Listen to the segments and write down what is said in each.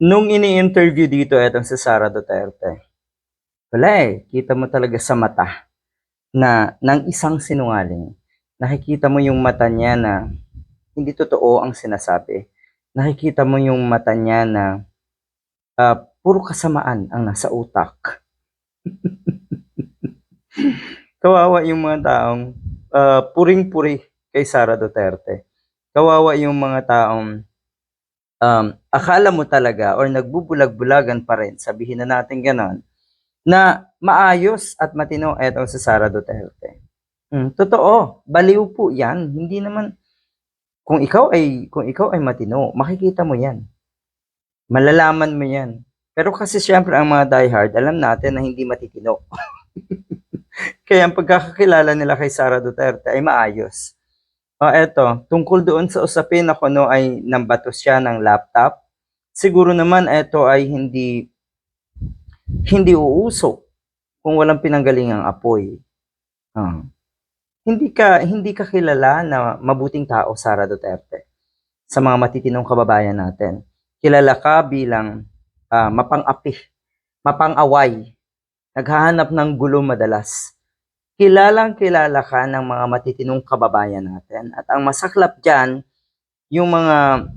Nung ini-interview dito etong si Sara Duterte, wala kita mo talaga sa mata na ng isang sinungaling. Nakikita mo yung mata niya na hindi totoo ang sinasabi. Nakikita mo yung mata niya na puro kasamaan ang nasa utak. Kawawa yung mga taong puring-puri kay Sara Duterte. Kawawa yung mga taong akala mo talaga or nagbubulag-bulagan pa rin, sabihin na natin ganon, na maayos at matino etong si Sara Duterte. Totoo, baliw po 'yan. Hindi naman kung ikaw ay matino, makikita mo 'yan. Malalaman mo 'yan. Pero kasi siyempre ang mga diehard, alam natin na hindi matitino. Kaya ang pagkakakilala nila kay Sara Duterte ay maayos. Eto, tungkol doon sa usapin na kuno ay nambato siya ng laptop, siguro naman eto ay hindi uuso kung walang pinanggalingang apoy. Hindi ka kilala na mabuting tao, Sara Duterte, sa mga matitinong kababayan natin. Kilala ka bilang mapang-api, mapang-away, naghahanap ng gulo madalas. Kilalang kilala ka ng mga matitinong kababayan natin. At ang masaklap dyan, yung mga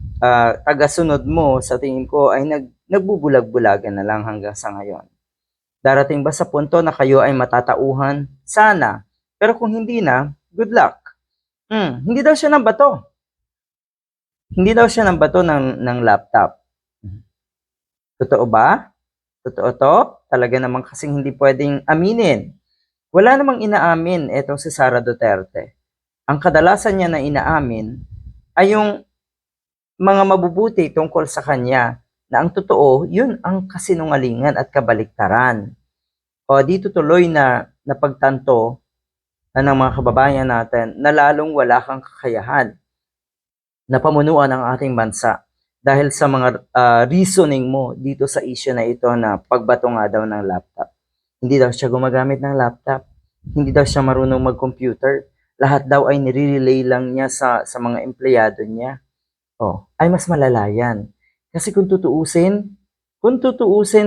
tagasunod mo, sa tingin ko, ay nagbubulag-bulagan na lang hanggang sa ngayon. Darating ba sa punto na kayo ay matatauhan? Sana. Pero kung hindi na, good luck. Hindi daw siya ng bato. Hindi daw siya ng bato ng laptop. Totoo ba? Totoo to? Talaga naman kasing hindi pwedeng aminin. Wala namang inaamin etong si Sara Duterte. Ang kadalasan niya na inaamin ay yung mga mabubuti tungkol sa kanya na ang totoo, yun ang kasinungalingan at kabaliktaran. O dito tuloy na napagtanto ng mga kababayan natin na lalong wala kang kakayahan na pamunuan ang ating bansa dahil sa mga reasoning mo dito sa issue na ito na pagbato nga daw ng laptop. Hindi daw siya gumagamit ng laptop. Hindi daw siya marunong mag-computer. Lahat daw ay nire-relay lang niya sa mga empleyado niya. Ay mas malala yan. Kasi kung tutuusin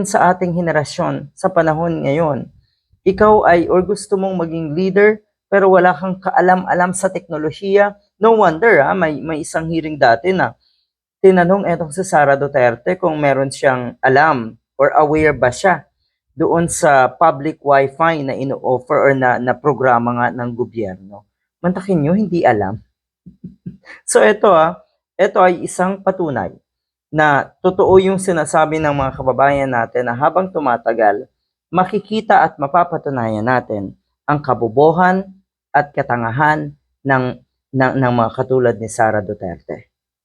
sa ating henerasyon, sa panahon ngayon, ikaw ay or gusto mong maging leader pero wala kang kaalam-alam sa teknolohiya, no wonder may isang hearing dati na tinanong etong si Sara Duterte kung meron siyang alam or aware ba siya doon sa public wifi na ino-offer or na programa nga ng gobyerno. Mantakin nyo, hindi alam. So ito ay isang patunay na totoo yung sinasabi ng mga kababayan natin na habang tumatagal, makikita at mapapatunayan natin ang kabobohan at katangahan ng mga katulad ni Sara Duterte.